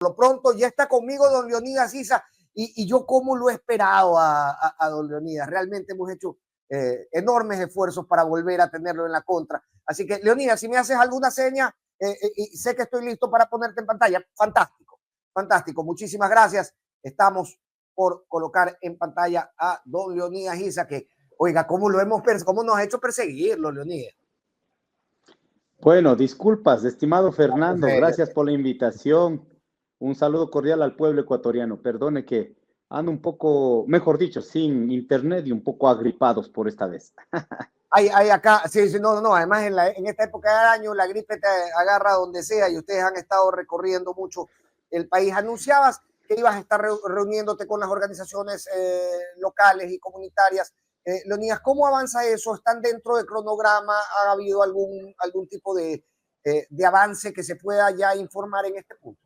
lo pronto ya está conmigo don Leonidas Issa y yo como lo he esperado a don Leonidas. Realmente hemos hecho enormes esfuerzos para volver a tenerlo en la contra. Así que, Leonidas, si me haces alguna seña y sé que estoy listo para ponerte en pantalla, fantástico, fantástico. Muchísimas gracias. Estamos por colocar en pantalla a don Leonidas Issa, que, oiga, ¿cómo nos ha hecho perseguirlo, Leonidas? Bueno, disculpas, estimado Fernando, gracias por la invitación. Un saludo cordial al pueblo ecuatoriano. Perdone que ando un poco, mejor dicho, sin internet y un poco agripados por esta vez. Hay acá, sí, no, además en esta época del año la gripe te agarra donde sea y ustedes han estado recorriendo mucho el país. Anunciabas que ibas a estar reuniéndote con las organizaciones locales y comunitarias. Leonidas, ¿cómo avanza eso? ¿Están dentro del cronograma? ¿Ha habido algún tipo de avance que se pueda ya informar en este punto?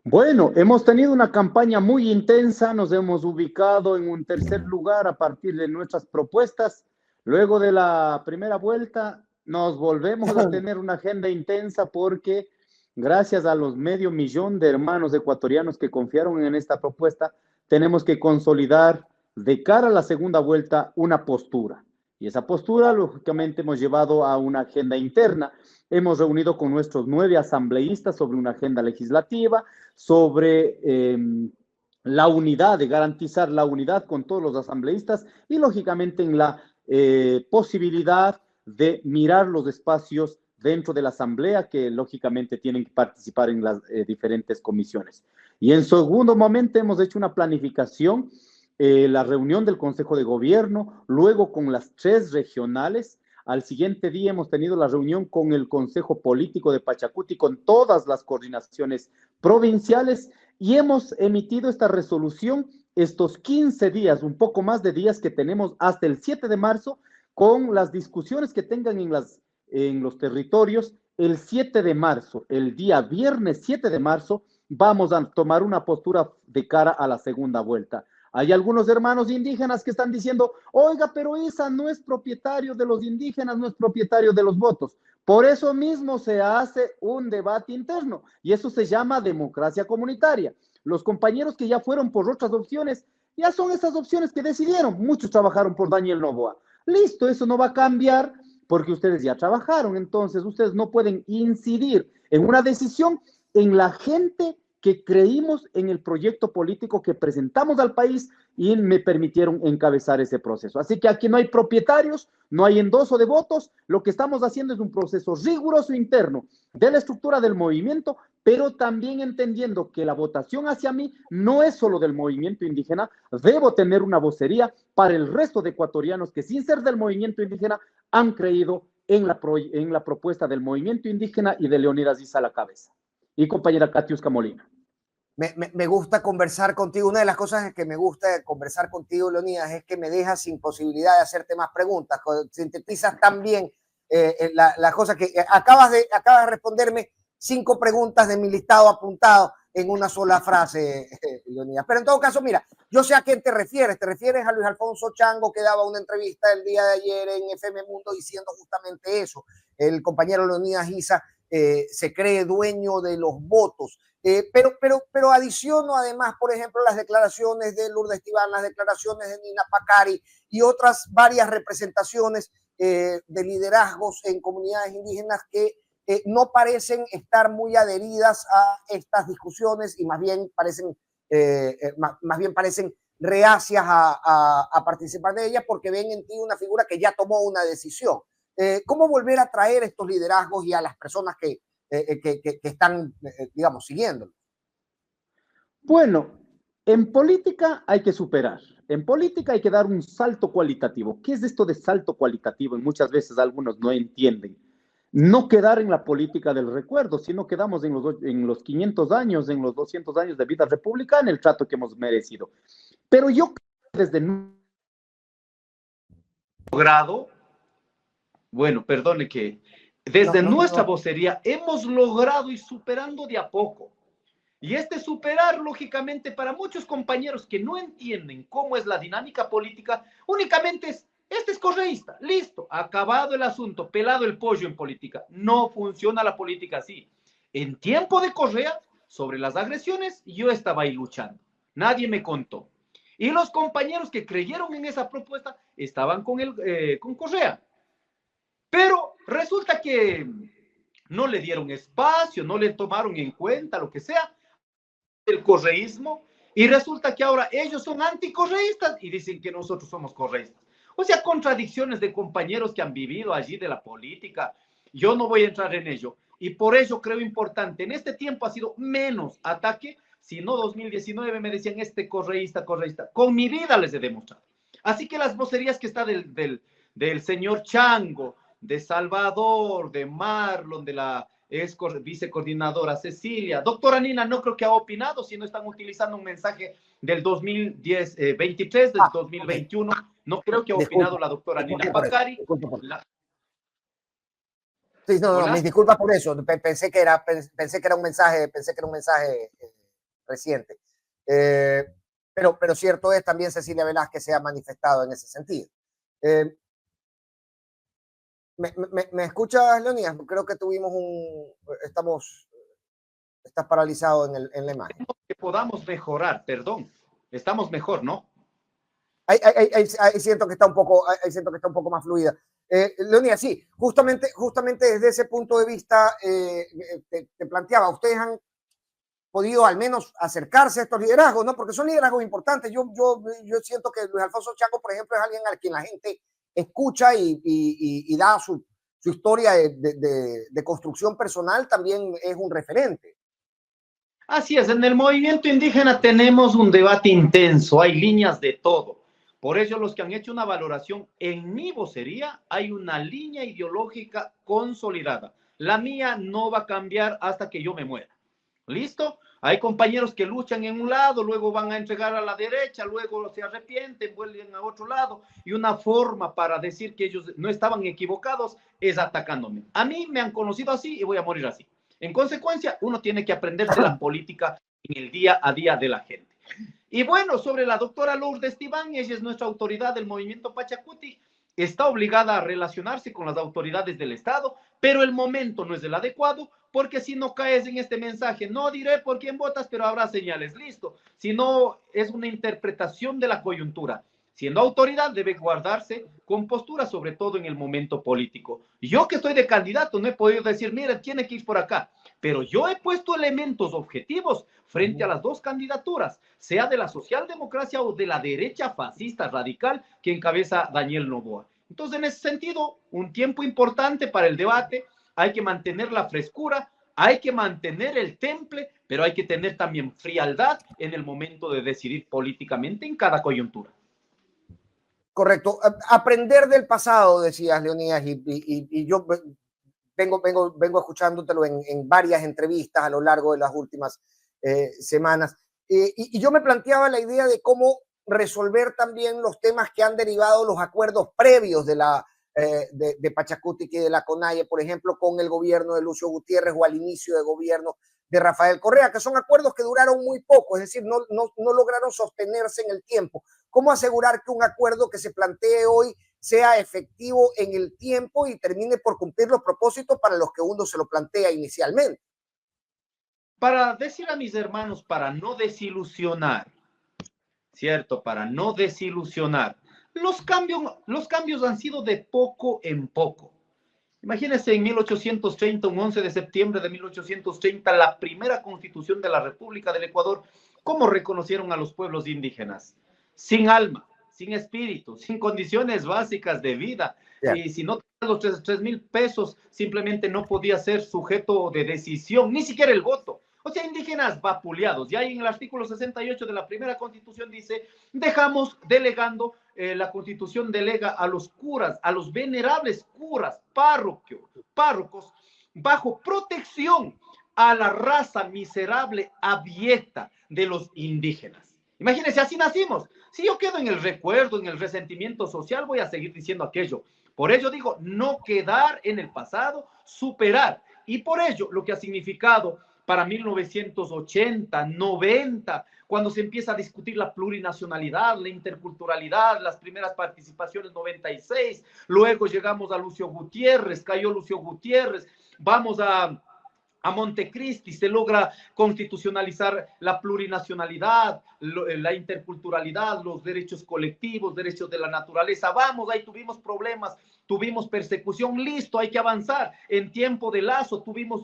Bueno, hemos tenido una campaña muy intensa, nos hemos ubicado en un tercer lugar a partir de nuestras propuestas. Luego de la primera vuelta, nos volvemos a tener una agenda intensa porque gracias a los 500,000 de hermanos ecuatorianos que confiaron en esta propuesta, tenemos que consolidar de cara a la segunda vuelta una postura. Y esa postura, lógicamente, hemos llevado a una agenda interna. Hemos reunido con nuestros 9 asambleístas sobre una agenda legislativa, sobre la unidad, de garantizar la unidad con todos los asambleístas y, lógicamente, en la posibilidad de mirar los espacios dentro de la asamblea que, lógicamente, tienen que participar en las diferentes comisiones. Y en segundo momento hemos hecho una planificación, la reunión del Consejo de Gobierno, luego con las 3 regionales. Al siguiente día hemos tenido la reunión con el Consejo Político de Pachacuti, con todas las coordinaciones provinciales, y hemos emitido esta resolución estos 15 días, un poco más de días que tenemos hasta el 7 de marzo, con las discusiones que tengan en los territorios. El 7 de marzo, el día viernes 7 de marzo, vamos a tomar una postura de cara a la segunda vuelta. Hay algunos hermanos indígenas que están diciendo, oiga, pero Issa no es propietario de los indígenas, no es propietario de los votos. Por eso mismo se hace un debate interno y eso se llama democracia comunitaria. Los compañeros que ya fueron por otras opciones, ya son esas opciones que decidieron. Muchos trabajaron por Daniel Noboa. Listo, eso no va a cambiar porque ustedes ya trabajaron. Entonces, ustedes no pueden incidir en una decisión en la gente que creímos en el proyecto político que presentamos al país y me permitieron encabezar ese proceso. Así que aquí no hay propietarios, no hay endoso de votos, lo que estamos haciendo es un proceso riguroso interno de la estructura del movimiento, pero también entendiendo que la votación hacia mí no es solo del movimiento indígena, debo tener una vocería para el resto de ecuatorianos que sin ser del movimiento indígena han creído en la propuesta del movimiento indígena y de Leonidas Issa a la cabeza. Y compañera Katiuska Molina. Me gusta conversar contigo. Una de las cosas que me gusta de conversar contigo, Leonidas, es que me dejas sin posibilidad de hacerte más preguntas. Sintetizas tan bien las cosas que acabas de responderme 5 preguntas de mi listado apuntado en una sola frase, Leonidas. Pero en todo caso, mira, yo sé a quién te refieres. Te refieres a Luis Alfonso Chango, que daba una entrevista el día de ayer en FM Mundo diciendo justamente eso. El compañero Leonidas Issa se cree dueño de los votos. Pero adiciono además, por ejemplo, las declaraciones de Lourdes Tibán, las declaraciones de Nina Pacari y otras varias representaciones de liderazgos en comunidades indígenas que no parecen estar muy adheridas a estas discusiones y más bien parecen reacias a participar de ellas porque ven en ti una figura que ya tomó una decisión. ¿Cómo volver a traer estos liderazgos y a las personas que están, digamos, siguiéndolo? Bueno, en política hay que superar. En política hay que dar un salto cualitativo. ¿Qué es esto de salto cualitativo? Y muchas veces algunos no entienden. No quedar en la política del recuerdo, sino quedamos en los 500 años, en los 200 años de vida republicana, el trato que hemos merecido. Pero yo desde logrado, bueno, perdone que desde nuestra vocería hemos logrado ir superando de a poco. Y este superar, lógicamente, para muchos compañeros que no entienden cómo es la dinámica política, únicamente es, este es correísta, listo, acabado el asunto, pelado el pollo en política. No funciona la política así. En tiempo de Correa sobre las agresiones, yo estaba ahí luchando. Nadie me contó. Y los compañeros que creyeron en esa propuesta estaban con Correa. Pero resulta que no le dieron espacio, no le tomaron en cuenta lo que sea, el correísmo, y resulta que ahora ellos son anticorreístas y dicen que nosotros somos correístas. O sea, contradicciones de compañeros que han vivido allí de la política. Yo no voy a entrar en ello. Y por ello creo importante, en este tiempo ha sido menos ataque, si no 2019 me decían este correísta, correísta. Con mi vida les he demostrado. Así que las vocerías que está del señor Chango, de Salvador, de Marlon, de la ex vicecoordinadora Cecilia. Doctora Nina, no creo que ha opinado, si no están utilizando un mensaje del 2023, del 2021. Okay. No creo que ha opinado la doctora Nina Pacari. Sí, no, mis disculpas por eso. Pensé que era un mensaje, reciente. Pero cierto es, también Cecilia Velázquez se ha manifestado en ese sentido. ¿Me escuchas, Leonidas? Creo que estás paralizado en la imagen. Que podamos mejorar, perdón. Estamos mejor, ¿no? Ahí siento que está un poco más fluida. Leonidas, sí, justamente desde ese punto de vista te planteaba, ustedes han podido al menos acercarse a estos liderazgos, ¿no? Porque son liderazgos importantes. Yo siento que Luis Alfonso Chango, por ejemplo, es alguien al quien la gente escucha y da su historia de construcción personal, también es un referente. Así es, en el movimiento indígena tenemos un debate intenso, hay líneas de todo. Por ello, los que han hecho una valoración en mi vocería, hay una línea ideológica consolidada. La mía no va a cambiar hasta que yo me muera. ¿Listo? Hay compañeros que luchan en un lado, luego van a entregar a la derecha, luego se arrepienten, vuelven a otro lado, y una forma para decir que ellos no estaban equivocados es atacándome. A mí me han conocido así y voy a morir así. En consecuencia, uno tiene que aprenderse la política en el día a día de la gente. Y bueno, sobre la doctora Lourdes Tibán, ella es nuestra autoridad del movimiento Pachacuti, está obligada a relacionarse con las autoridades del Estado, pero el momento no es el adecuado, porque si no caes en este mensaje, no diré por quién votas, pero habrá señales, listo. Si no, es una interpretación de la coyuntura. Siendo autoridad, debe guardarse con postura, sobre todo en el momento político. Yo que estoy de candidato, no he podido decir, mira, tiene que ir por acá, pero yo he puesto elementos objetivos frente a las dos candidaturas, sea de la socialdemocracia o de la derecha fascista radical que encabeza Daniel Noboa. Entonces, en ese sentido, un tiempo importante para el debate, hay que mantener la frescura, hay que mantener el temple, pero hay que tener también frialdad en el momento de decidir políticamente en cada coyuntura. Correcto. Aprender del pasado, decías, Leonidas, y yo vengo escuchándotelo en varias entrevistas a lo largo de las últimas semanas. Y yo me planteaba la idea de cómo resolver también los temas que han derivado los acuerdos previos de Pachacuti y de la CONAIE, por ejemplo, con el gobierno de Lucio Gutiérrez o al inicio de gobierno de Rafael Correa, que son acuerdos que duraron muy poco, es decir, no lograron sostenerse en el tiempo. ¿Cómo asegurar que un acuerdo que se plantee hoy sea efectivo en el tiempo y termine por cumplir los propósitos para los que uno se lo plantea inicialmente? Para decir a mis hermanos, para no desilusionar, ¿cierto? Para no desilusionar. Los cambios han sido de poco en poco. Imagínense en 1830, un 11 de septiembre de 1830, la primera constitución de la República del Ecuador, ¿cómo reconocieron a los pueblos indígenas? Sin alma, sin espíritu, sin condiciones básicas de vida. Yeah. Y si no tenías los 3,000 pesos, simplemente no podía ser sujeto de decisión, ni siquiera el voto. O sea, indígenas vapuleados. Y ahí en el artículo 68 de la primera constitución dice, dejamos delegando, la constitución delega a los curas, a los venerables curas, párrocos, bajo protección a la raza miserable, abyecta de los indígenas. Imagínense, así nacimos. Si yo quedo en el recuerdo, en el resentimiento social, voy a seguir diciendo aquello. Por ello digo, no quedar en el pasado, superar. Y por ello, lo que ha significado para 1980, 90, cuando se empieza a discutir la plurinacionalidad, la interculturalidad, las primeras participaciones 96, luego llegamos a Lucio Gutiérrez, cayó Lucio Gutiérrez, vamos a a Montecristi, se logra constitucionalizar la plurinacionalidad, la interculturalidad, los derechos colectivos, derechos de la naturaleza. Vamos, ahí tuvimos problemas, tuvimos persecución, listo, hay que avanzar. En tiempo de Lazo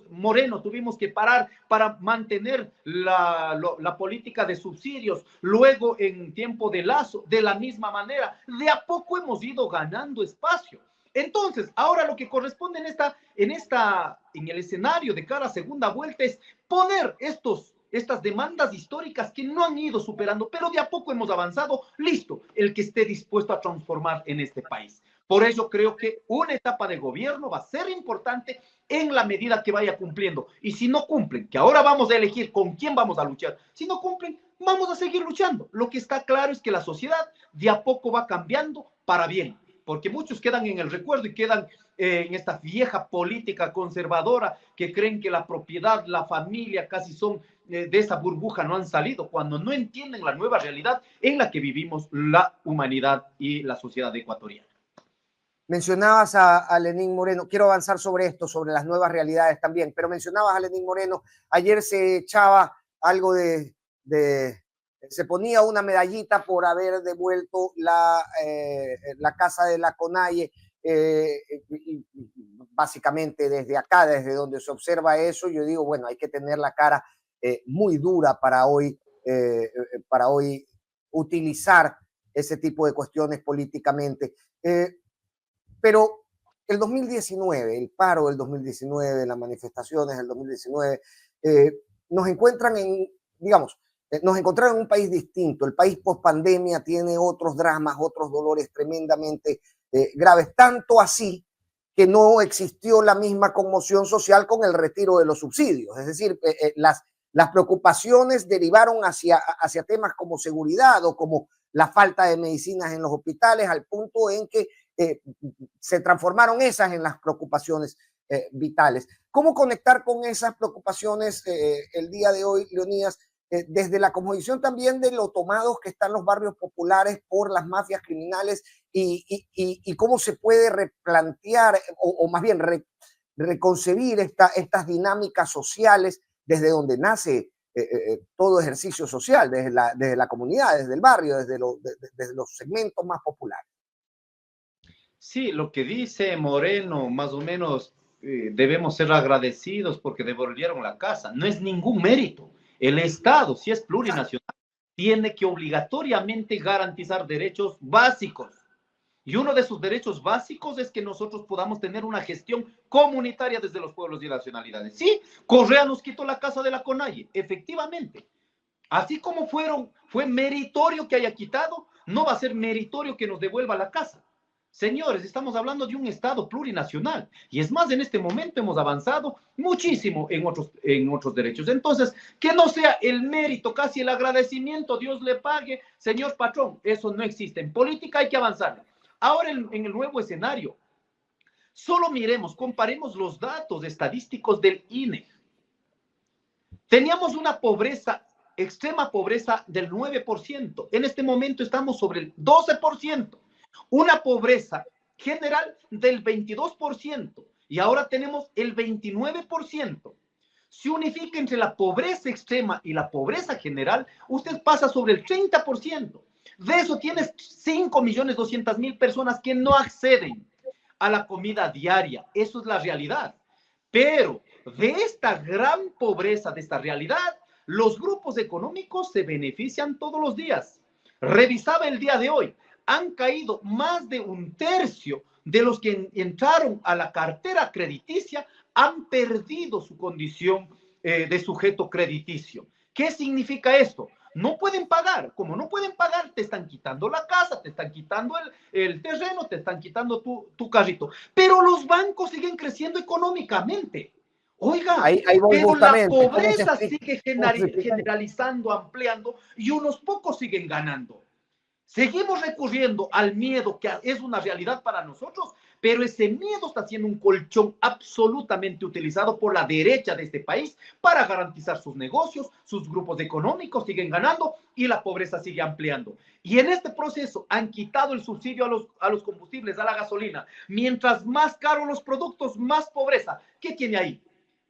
Moreno, tuvimos que parar para mantener la política de subsidios. Luego, en tiempo de Lazo, de la misma manera, de a poco hemos ido ganando espacio. Entonces, ahora lo que corresponde en el escenario de cara a segunda vuelta es poner estas demandas históricas que no han ido superando, pero de a poco hemos avanzado. Listo, el que esté dispuesto a transformar en este país. Por ello creo que una etapa de gobierno va a ser importante en la medida que vaya cumpliendo. Y si no cumplen, que ahora vamos a elegir con quién vamos a luchar, si no cumplen, vamos a seguir luchando. Lo que está claro es que la sociedad de a poco va cambiando para bien, porque muchos quedan en el recuerdo y quedan en esta vieja política conservadora que creen que la propiedad, la familia casi son de esa burbuja, no han salido, cuando no entienden la nueva realidad en la que vivimos la humanidad y la sociedad ecuatoriana. Mencionabas a Lenín Moreno, quiero avanzar sobre esto, sobre las nuevas realidades también, pero mencionabas a Lenín Moreno, ayer se echaba algo se ponía una medallita por haber devuelto la casa de la CONAIE, básicamente desde acá, desde donde se observa eso, yo digo, bueno, hay que tener la cara muy dura para hoy utilizar ese tipo de cuestiones políticamente. Pero el 2019, el paro del 2019, las manifestaciones del 2019, nos encuentran nos encontraron en un país distinto. El país post pandemia tiene otros dramas, otros dolores tremendamente graves, tanto así que no existió la misma conmoción social con el retiro de los subsidios. Es decir, las preocupaciones derivaron hacia temas como seguridad o como la falta de medicinas en los hospitales, al punto en que se transformaron esas en las preocupaciones vitales. ¿Cómo conectar con esas preocupaciones el día de hoy, Leonidas? Desde la cosmovisión también de lo tomados que están los barrios populares por las mafias criminales y cómo se puede replantear o más bien reconcebir estas dinámicas sociales desde donde nace todo ejercicio social, desde la comunidad, desde el barrio, desde los segmentos más populares. Sí, lo que dice Moreno, más o menos debemos ser agradecidos porque devolvieron la casa. No es ningún mérito. El Estado, si es plurinacional, tiene que obligatoriamente garantizar derechos básicos. Y uno de sus derechos básicos es que nosotros podamos tener una gestión comunitaria desde los pueblos y nacionalidades. Sí, Correa nos quitó la casa de la CONAIE, efectivamente. Así como fue meritorio que haya quitado, no va a ser meritorio que nos devuelva la casa. Señores, estamos hablando de un Estado plurinacional y es más, en este momento hemos avanzado muchísimo en otros derechos. Entonces, que no sea el mérito, casi el agradecimiento, Dios le pague, señor patrón, eso no existe. En política hay que avanzar. Ahora en el nuevo escenario, solo comparemos los datos estadísticos del INE. Teníamos una pobreza, extrema pobreza del 9%. En este momento estamos sobre el 12%. Una pobreza general del 22% y ahora tenemos el 29%. Si unifica entre la pobreza extrema y la pobreza general, usted pasa sobre el 30%. De eso tienes 5.200.000 personas que no acceden a la comida diaria. Eso es la realidad. Pero de esta gran pobreza, de esta realidad, los grupos económicos se benefician todos los días. Revisaba el día de hoy. Han caído más de un tercio de los que entraron a la cartera crediticia, han perdido su condición de sujeto crediticio. ¿Qué significa esto? No pueden pagar. Como no pueden pagar, te están quitando la casa, te están quitando el terreno, te están quitando tu carrito. Pero los bancos siguen creciendo económicamente. Oiga, pero la pobreza sigue generalizando, ampliando y unos pocos siguen ganando. Seguimos recurriendo al miedo, que es una realidad para nosotros, pero ese miedo está siendo un colchón absolutamente utilizado por la derecha de este país para garantizar sus negocios, sus grupos económicos siguen ganando y la pobreza sigue ampliando. Y en este proceso han quitado el subsidio a los combustibles, a la gasolina. Mientras más caros los productos, más pobreza. ¿Qué tiene ahí?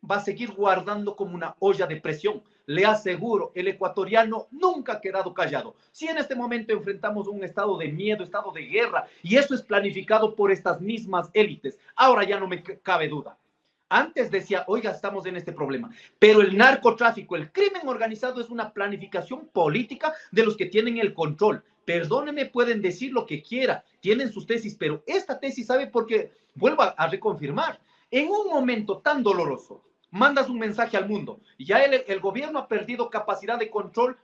va a seguir guardando como una olla de presión. Le aseguro, el ecuatoriano nunca ha quedado callado. Si en este momento enfrentamos un estado de miedo, estado de guerra, y eso es planificado por estas mismas élites, ahora ya no me cabe duda. Antes decía, oiga, estamos en este problema, pero el narcotráfico, el crimen organizado es una planificación política de los que tienen el control. Perdónenme, pueden decir lo que quiera, tienen sus tesis, pero esta tesis, ¿sabe por qué? Vuelvo a reconfirmar. En un momento tan doloroso, mandas un mensaje al mundo, ya el gobierno ha perdido capacidad de control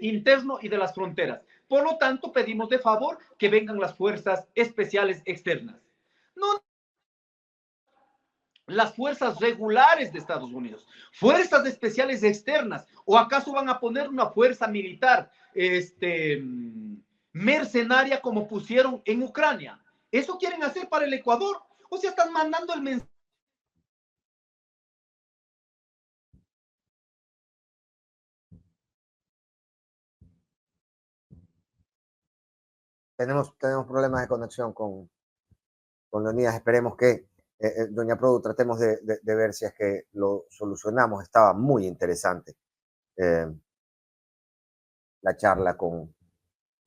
interno y de las fronteras. Por lo tanto, pedimos de favor que vengan las fuerzas especiales externas. No las fuerzas regulares de Estados Unidos, fuerzas especiales externas, o acaso van a poner una fuerza militar mercenaria como pusieron en Ucrania. ¿Eso quieren hacer para el Ecuador? O sea, están mandando el mensaje. Tenemos problemas de conexión con Leonidas. Esperemos que, doña Produ, tratemos de ver si es que lo solucionamos. Estaba muy interesante la charla con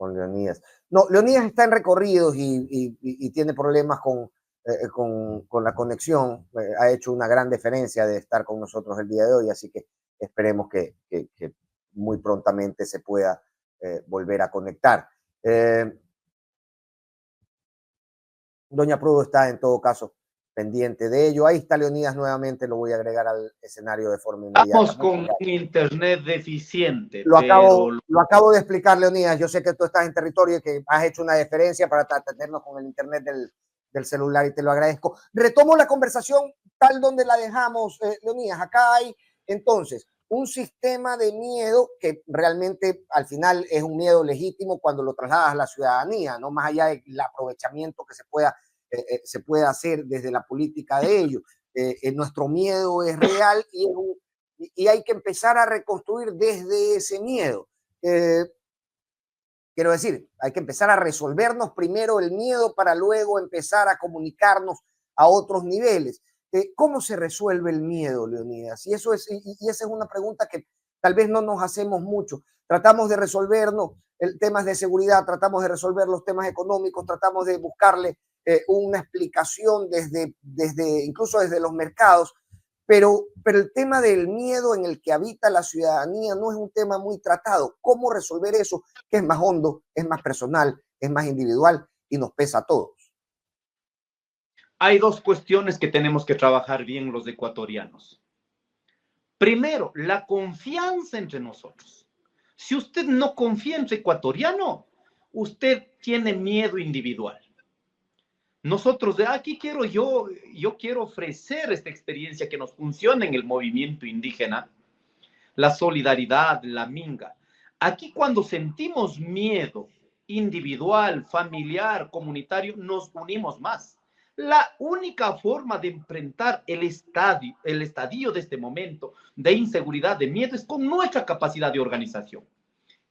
Leonidas. No, Leonidas está en recorridos y tiene problemas con la conexión. Ha hecho una gran diferencia de estar con nosotros el día de hoy, así que esperemos que muy prontamente se pueda volver a conectar. Doña Prudo está en todo caso pendiente de ello. Ahí está Leonidas nuevamente, lo voy a agregar al escenario de forma inmediata. Estamos con un internet deficiente. Lo acabo de explicar, Leonidas. Yo sé que tú estás en territorio y que has hecho una deferencia para atendernos con el internet del celular y te lo agradezco. Retomo la conversación tal donde la dejamos, Leonidas. Acá hay entonces un sistema de miedo que realmente al final es un miedo legítimo cuando lo trasladas a la ciudadanía, no más allá del aprovechamiento que se pueda hacer desde la política de ello. Nuestro miedo es real y hay que empezar a reconstruir desde ese miedo. Quiero decir, hay que empezar a resolvernos primero el miedo para luego empezar a comunicarnos a otros niveles. ¿Cómo se resuelve el miedo, Leonidas? Y esa es una pregunta que tal vez no nos hacemos mucho. Tratamos de resolvernos temas de seguridad, tratamos de resolver los temas económicos, tratamos de buscarle una explicación incluso desde los mercados, pero el tema del miedo en el que habita la ciudadanía no es un tema muy tratado. ¿Cómo resolver eso? Que es más hondo, es más personal, es más individual y nos pesa a todos. Hay dos cuestiones que tenemos que trabajar bien los ecuatorianos. Primero, la confianza entre nosotros. Si usted no confía en su ecuatoriano, usted tiene miedo individual. Nosotros de aquí yo quiero ofrecer esta experiencia que nos funciona en el movimiento indígena, la solidaridad, la minga. Aquí cuando sentimos miedo individual, familiar, comunitario, nos unimos más. La única forma de enfrentar el estadio de este momento de inseguridad, de miedo, es con nuestra capacidad de organización.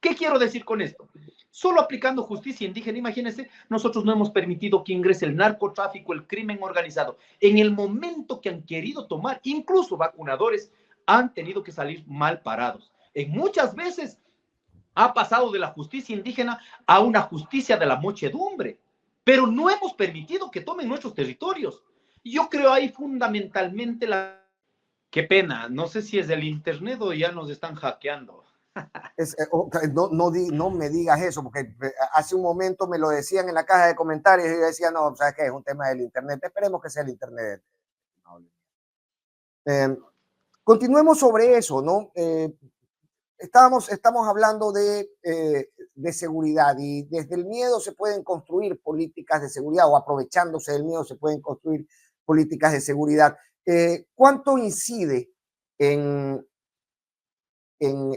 ¿Qué quiero decir con esto? Solo aplicando justicia indígena, imagínense, nosotros no hemos permitido que ingrese el narcotráfico, el crimen organizado. En el momento que han querido tomar, incluso vacunadores, han tenido que salir mal parados. En muchas veces ha pasado de la justicia indígena a una justicia de la muchedumbre, pero no hemos permitido que tomen nuestros territorios. Yo creo ahí fundamentalmente Qué pena, no sé si es del internet o ya nos están hackeando. No me digas eso, porque hace un momento me lo decían en la caja de comentarios y yo decía, no, ¿sabes qué? Es un tema del internet. Esperemos que sea el internet. Continuemos sobre eso, ¿no? Estamos hablando de seguridad y desde el miedo se pueden construir políticas de seguridad o aprovechándose del miedo se pueden construir políticas de seguridad. ¿Cuánto incide en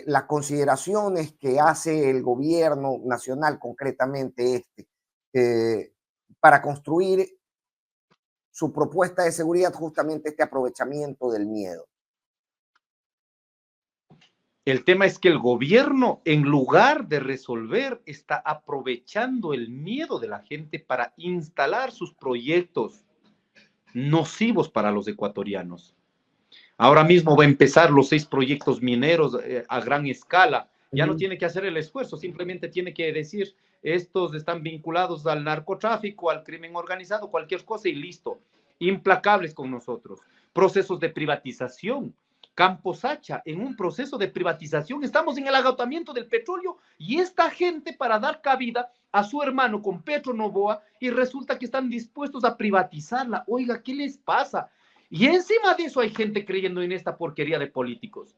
las consideraciones que hace el gobierno nacional, concretamente para construir su propuesta de seguridad, justamente este aprovechamiento del miedo? El tema es que el gobierno, en lugar de resolver, está aprovechando el miedo de la gente para instalar sus proyectos nocivos para los ecuatorianos. Ahora mismo va a empezar los 6 proyectos mineros a gran escala. Ya no tiene que hacer el esfuerzo, simplemente tiene que decir, estos están vinculados al narcotráfico, al crimen organizado, cualquier cosa y listo. Implacables con nosotros. Procesos de privatización. Campos Hacha, en un proceso de privatización, estamos en el agotamiento del petróleo y esta gente para dar cabida a su hermano con Petronovoa y resulta que están dispuestos a privatizarla. Oiga, ¿qué les pasa? Y encima de eso hay gente creyendo en esta porquería de políticos.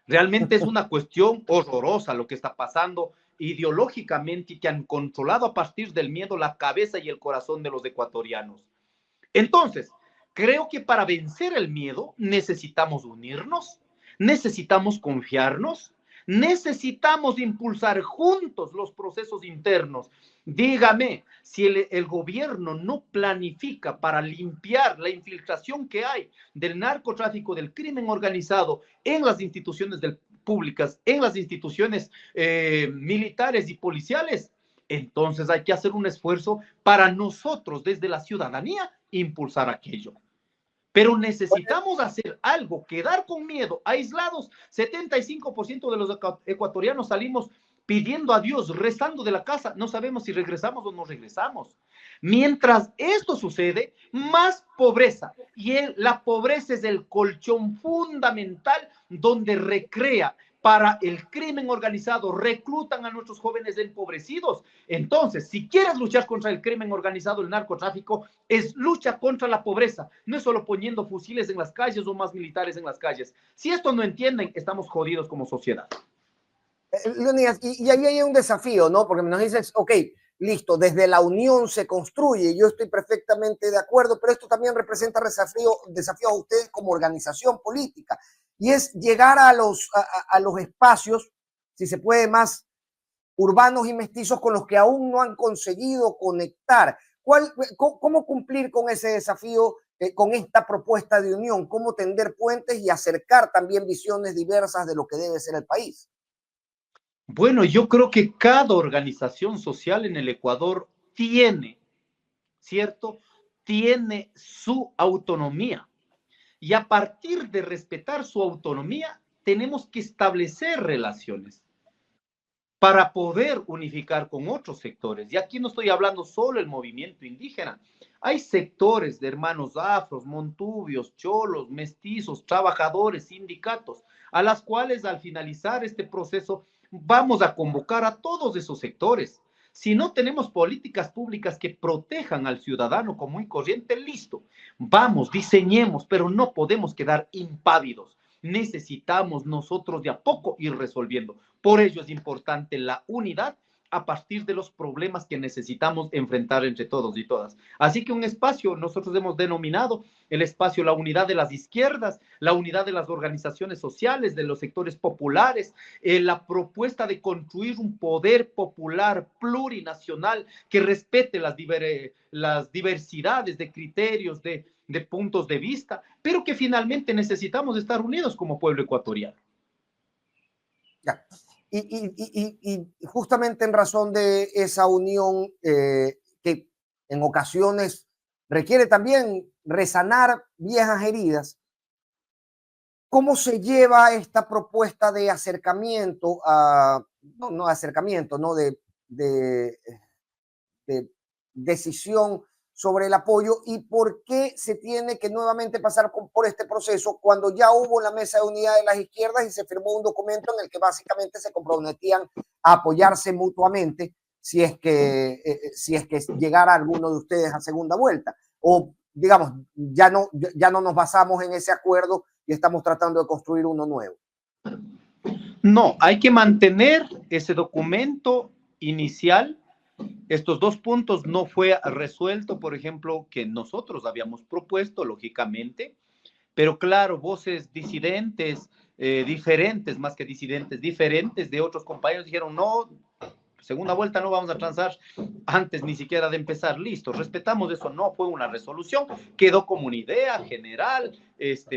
Realmente es una cuestión horrorosa lo que está pasando ideológicamente y que han controlado a partir del miedo la cabeza y el corazón de los ecuatorianos. Entonces, creo que para vencer el miedo necesitamos unirnos, necesitamos confiarnos, necesitamos impulsar juntos los procesos internos. Dígame, si el gobierno no planifica para limpiar la infiltración que hay del narcotráfico, del crimen organizado en las instituciones públicas, en las instituciones militares y policiales, entonces hay que hacer un esfuerzo para nosotros desde la ciudadanía impulsar aquello. Pero necesitamos hacer algo, quedar con miedo, aislados. 75% de los ecuatorianos salimos pidiendo a Dios, rezando de la casa. No sabemos si regresamos o no regresamos. Mientras esto sucede, más pobreza. Y la pobreza es el colchón fundamental donde recrea para el crimen organizado, reclutan a nuestros jóvenes empobrecidos. Entonces, si quieres luchar contra el crimen organizado, el narcotráfico, es lucha contra la pobreza. No es solo poniendo fusiles en las calles o más militares en las calles. Si esto no entienden, estamos jodidos como sociedad. Leonidas, y ahí hay un desafío, ¿no? Porque nos dices, ok, listo, desde la unión se construye, yo estoy perfectamente de acuerdo, pero esto también representa desafío a ustedes como organización política, y es llegar a los espacios, si se puede, más urbanos y mestizos con los que aún no han conseguido conectar. ¿Cómo cumplir con ese desafío, con esta propuesta de unión? ¿Cómo tender puentes y acercar también visiones diversas de lo que debe ser el país? Bueno, yo creo que cada organización social en el Ecuador tiene, ¿cierto? Tiene su autonomía. Y a partir de respetar su autonomía, tenemos que establecer relaciones para poder unificar con otros sectores. Y aquí no estoy hablando solo del movimiento indígena. Hay sectores de hermanos afros, montubios, cholos, mestizos, trabajadores, sindicatos, a las cuales al finalizar este proceso vamos a convocar a todos esos sectores. Si no tenemos políticas públicas que protejan al ciudadano común y corriente, listo, vamos, diseñemos, pero no podemos quedar impávidos. Necesitamos nosotros de a poco ir resolviendo. Por ello es importante la unidad a partir de los problemas que necesitamos enfrentar entre todos y todas. Así que un espacio, nosotros hemos denominado el espacio la unidad de las izquierdas, la unidad de las organizaciones sociales, de los sectores populares, la propuesta de construir un poder popular plurinacional que respete las diversidades de criterios, de puntos de vista, pero que finalmente necesitamos estar unidos como pueblo ecuatoriano. Ya. Y justamente en razón de esa unión que en ocasiones requiere también resanar viejas heridas, ¿cómo se lleva esta propuesta de acercamiento no acercamiento, no de decisión sobre el apoyo, y por qué se tiene que nuevamente pasar por este proceso cuando ya hubo la mesa de unidad de las izquierdas y se firmó un documento en el que básicamente se comprometían a apoyarse mutuamente si es que llegara alguno de ustedes a segunda vuelta? O digamos, ya no nos basamos en ese acuerdo y estamos tratando de construir uno nuevo. No, hay que mantener ese documento inicial. Estos 2 puntos no fue resuelto, por ejemplo, que nosotros habíamos propuesto, lógicamente, pero claro, voces disidentes, diferentes, más que disidentes, diferentes de otros compañeros dijeron, no, segunda vuelta no vamos a transar antes ni siquiera de empezar, listo, respetamos eso, no fue una resolución, quedó como una idea general,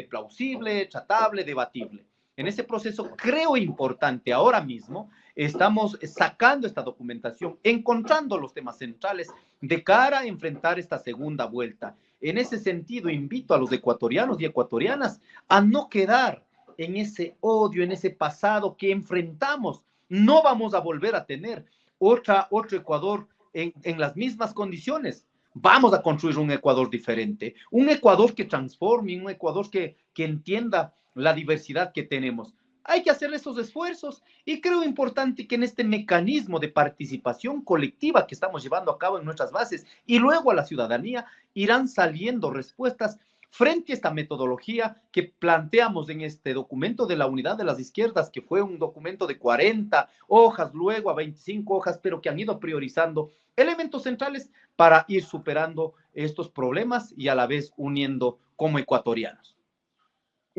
plausible, tratable, debatible. En ese proceso creo importante ahora mismo, estamos sacando esta documentación, encontrando los temas centrales de cara a enfrentar esta segunda vuelta. En ese sentido, invito a los ecuatorianos y ecuatorianas a no quedar en ese odio, en ese pasado que enfrentamos. No vamos a volver a tener otro Ecuador en las mismas condiciones. Vamos a construir un Ecuador diferente, un Ecuador que transforme, un Ecuador que entienda la diversidad que tenemos. Hay que hacer esos esfuerzos y creo importante que en este mecanismo de participación colectiva que estamos llevando a cabo en nuestras bases y luego a la ciudadanía irán saliendo respuestas frente a esta metodología que planteamos en este documento de la Unidad de las Izquierdas, que fue un documento de 40 hojas, luego a 25 hojas, pero que han ido priorizando elementos centrales para ir superando estos problemas y a la vez uniendo como ecuatorianos.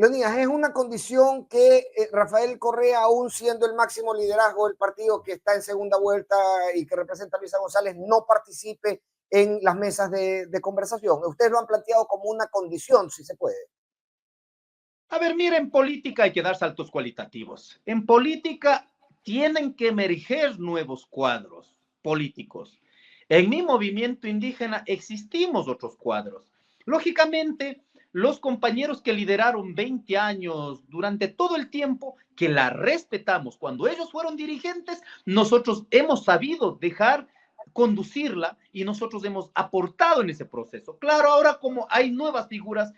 Leonidas, es una condición que Rafael Correa, aún siendo el máximo liderazgo del partido que está en segunda vuelta y que representa a Luisa González, no participe en las mesas de conversación. Ustedes lo han planteado como una condición, si se puede. A ver, mira, en política hay que dar saltos cualitativos. En política tienen que emerger nuevos cuadros políticos. En mi movimiento indígena existimos otros cuadros. Lógicamente, los compañeros que lideraron 20 años durante todo el tiempo, que la respetamos, cuando ellos fueron dirigentes, nosotros hemos sabido dejar conducirla y nosotros hemos aportado en ese proceso. Claro, ahora como hay nuevas figuras,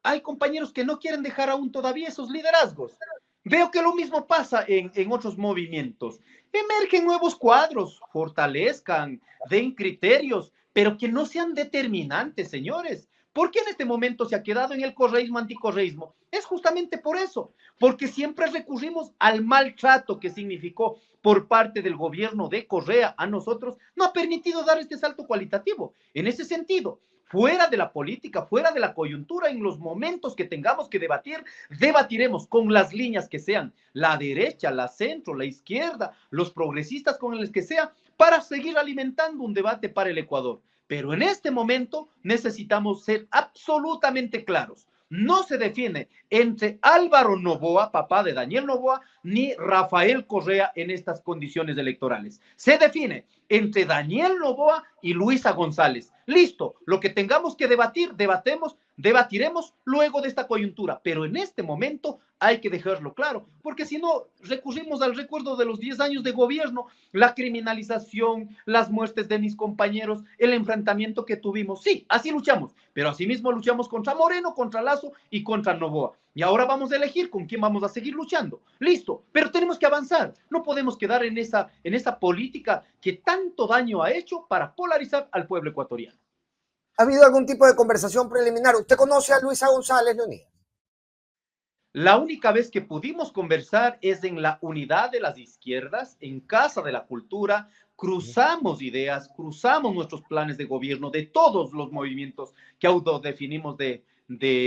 hay compañeros que no quieren dejar aún todavía esos liderazgos. Veo que lo mismo pasa en otros movimientos. Emergen nuevos cuadros, fortalezcan, den criterios, pero que no sean determinantes, señores. ¿Por qué en este momento se ha quedado en el correísmo, anticorreísmo? Es justamente por eso, porque siempre recurrimos al maltrato que significó por parte del gobierno de Correa a nosotros, no ha permitido dar este salto cualitativo. En ese sentido, fuera de la política, fuera de la coyuntura, en los momentos que tengamos que debatir, debatiremos con las líneas que sean, la derecha, la centro, la izquierda, los progresistas con los que sea, para seguir alimentando un debate para el Ecuador. Pero en este momento necesitamos ser absolutamente claros. No se define entre Álvaro Noboa, papá de Daniel Noboa, ni Rafael Correa en estas condiciones electorales. Se define entre Daniel Noboa y Luisa González. Listo, lo que tengamos que debatir, debatiremos luego de esta coyuntura, pero en este momento hay que dejarlo claro, porque si no, recurrimos al recuerdo de los 10 años de gobierno, la criminalización, las muertes de mis compañeros, el enfrentamiento que tuvimos. Sí, así luchamos, pero asimismo luchamos contra Moreno, contra Lazo y contra Noboa. Y ahora vamos a elegir con quién vamos a seguir luchando. Listo, pero tenemos que avanzar. No podemos quedar en esa política que tanto daño ha hecho para polarizar al pueblo ecuatoriano. ¿Ha habido algún tipo de conversación preliminar? ¿Usted conoce a Luisa González, Leonidas? La única vez que pudimos conversar es en la Unidad de las Izquierdas, en Casa de la Cultura. Cruzamos ideas, cruzamos nuestros planes de gobierno de todos los movimientos que autodefinimos de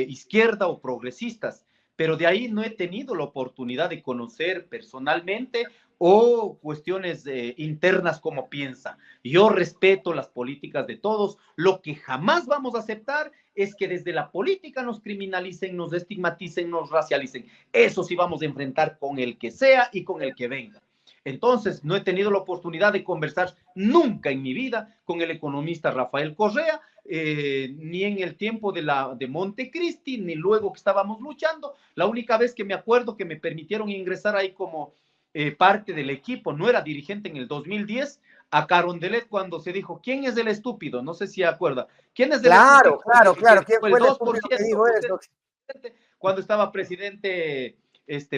izquierda o progresistas, pero de ahí no he tenido la oportunidad de conocer personalmente o cuestiones internas como piensa. Yo respeto las políticas de todos. Lo que jamás vamos a aceptar es que desde la política nos criminalicen, nos estigmaticen, nos racialicen. Eso sí vamos a enfrentar con el que sea y con el que venga. Entonces, no he tenido la oportunidad de conversar nunca en mi vida con el economista Rafael Correa, ni en el tiempo de Montecristi, ni luego que estábamos luchando. La única vez que me acuerdo que me permitieron ingresar ahí como parte del equipo, no era dirigente en el 2010, a Carondelet cuando se dijo, ¿quién es el estúpido? No sé si acuerda. ¿Quién es el estúpido? Claro. ¿Quién fue el 2%, que dijo eso? Cuando estaba presidente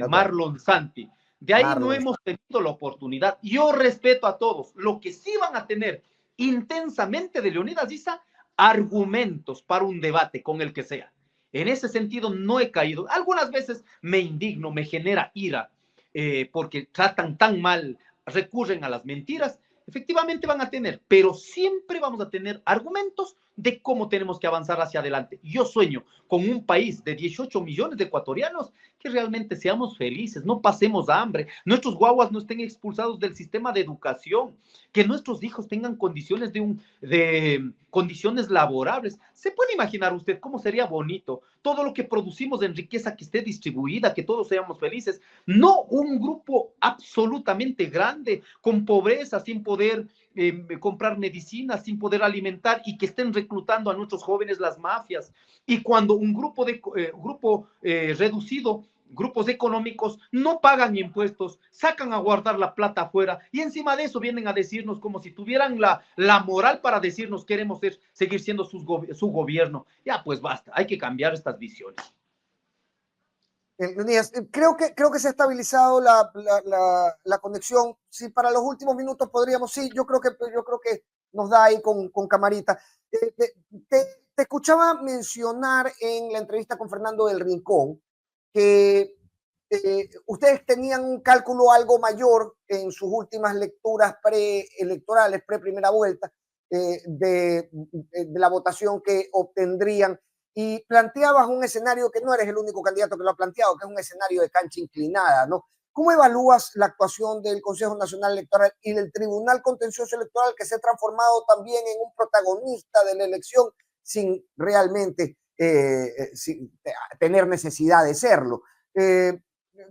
Marlon Santi. De ahí Marlon. No hemos tenido la oportunidad. Yo respeto a todos. Lo que sí van a tener intensamente de Leonidas Issa, argumentos para un debate con el que sea. En ese sentido no he caído. Algunas veces me indigno, me genera ira, porque tratan tan mal, recurren a las mentiras. Efectivamente van a tener, pero siempre vamos a tener argumentos de cómo tenemos que avanzar hacia adelante. Yo sueño con un país de 18 millones de ecuatorianos que realmente seamos felices, no pasemos hambre, nuestros guaguas no estén expulsados del sistema de educación, que nuestros hijos tengan condiciones de condiciones laborables. ¿Se puede imaginar usted cómo sería bonito todo lo que producimos en riqueza que esté distribuida, que todos seamos felices? No un grupo absolutamente grande, con pobreza, sin poder comprar medicinas, sin poder alimentar y que estén reclutando a nuestros jóvenes las mafias. Y cuando un grupo reducido, grupos económicos, no pagan impuestos, sacan a guardar la plata afuera y encima de eso vienen a decirnos como si tuvieran la moral para decirnos queremos seguir siendo su gobierno. Ya, pues basta, hay que cambiar estas visiones. Leonidas, creo que se ha estabilizado la conexión. Sí, para los últimos minutos podríamos, sí, yo creo que nos da ahí con camarita. Te escuchaba mencionar en la entrevista con Fernando del Rincón que ustedes tenían un cálculo algo mayor en sus últimas lecturas preelectorales, pre-primera vuelta, de la votación que obtendrían. Y planteabas un escenario que no eres el único candidato que lo ha planteado, que es un escenario de cancha inclinada, ¿no? ¿Cómo evalúas la actuación del Consejo Nacional Electoral y del Tribunal Contencioso Electoral, que se ha transformado también en un protagonista de la elección sin realmente sin tener necesidad de serlo?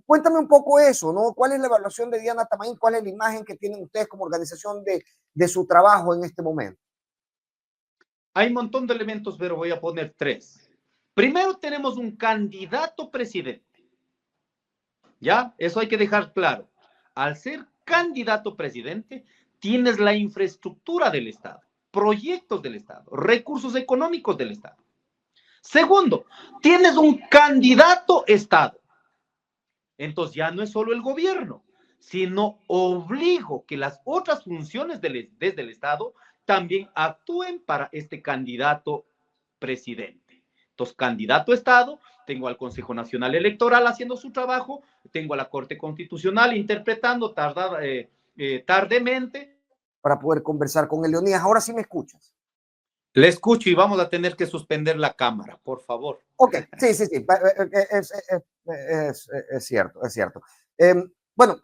Cuéntame un poco eso, ¿no? ¿Cuál es la evaluación de Diana Tamaín? ¿Cuál es la imagen que tienen ustedes como organización de su trabajo en este momento? Hay un montón de elementos, pero voy a poner 3. Primero tenemos un candidato presidente. ¿Ya? Eso hay que dejar claro. Al ser candidato presidente, tienes la infraestructura del Estado, proyectos del Estado, recursos económicos del Estado. Segundo, tienes un candidato Estado. Entonces ya no es solo el gobierno, sino obligo que las otras funciones desde el Estado también actúen para este candidato presidente. Entonces, candidato Estado, tengo al Consejo Nacional Electoral haciendo su trabajo, tengo a la Corte Constitucional interpretando tardemente. Para poder conversar con Leonidas. Ahora sí me escuchas. Le escucho y vamos a tener que suspender la cámara, por favor. Ok, sí. Es cierto, es cierto. Bueno,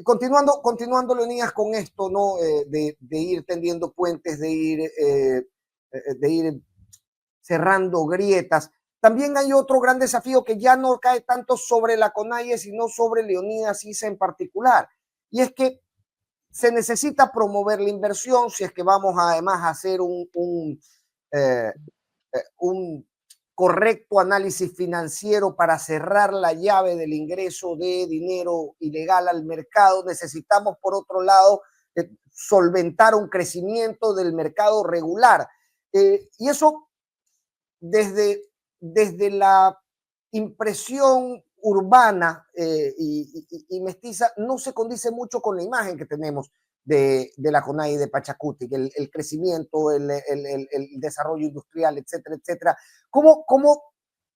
continuando, Leonidas, con esto, ¿no? De ir tendiendo puentes, de ir cerrando grietas. También hay otro gran desafío que ya no cae tanto sobre la CONAIE, sino sobre Leonidas Issa en particular. Y es que se necesita promover la inversión si es que vamos además a hacer un correcto análisis financiero para cerrar la llave del ingreso de dinero ilegal al mercado. Necesitamos, por otro lado, solventar un crecimiento del mercado regular. Y eso desde la impresión urbana y mestiza no se condice mucho con la imagen que tenemos de la CONAIE de Pachacuti, el crecimiento, el desarrollo industrial, etcétera, etcétera. ¿Cómo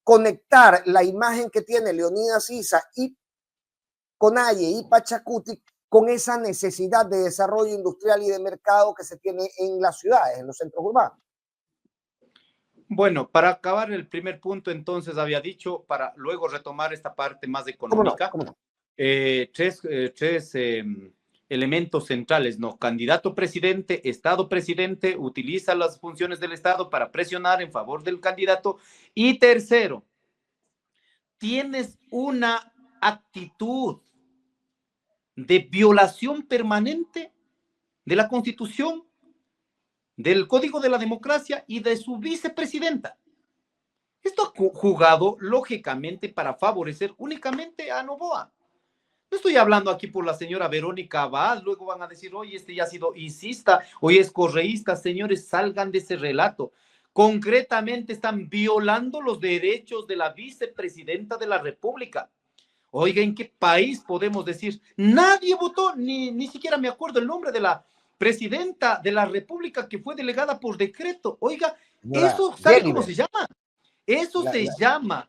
conectar la imagen que tiene Leonidas Issa y CONAIE y Pachacuti con esa necesidad de desarrollo industrial y de mercado que se tiene en las ciudades, en los centros urbanos? Bueno, para acabar el primer punto, entonces había dicho, para luego retomar esta parte más económica, ¿Cómo no? tres elementos centrales, ¿no? Candidato presidente, Estado presidente, utiliza las funciones del Estado para presionar en favor del candidato. Y tercero, tienes una actitud de violación permanente de la Constitución, del Código de la Democracia y de su vicepresidenta. Esto ha jugado lógicamente para favorecer únicamente a Noboa. No estoy hablando aquí por la señora Verónica Abad, luego van a decir, oye, este ya ha sido isista, hoy es correísta. Señores, salgan de ese relato. Concretamente están violando los derechos de la vicepresidenta de la República. Oiga, ¿en qué país podemos decir? Nadie votó, ni siquiera me acuerdo el nombre de la presidenta de la República que fue delegada por decreto. Oiga, eso, ¿sabe cómo se llama? Eso se llama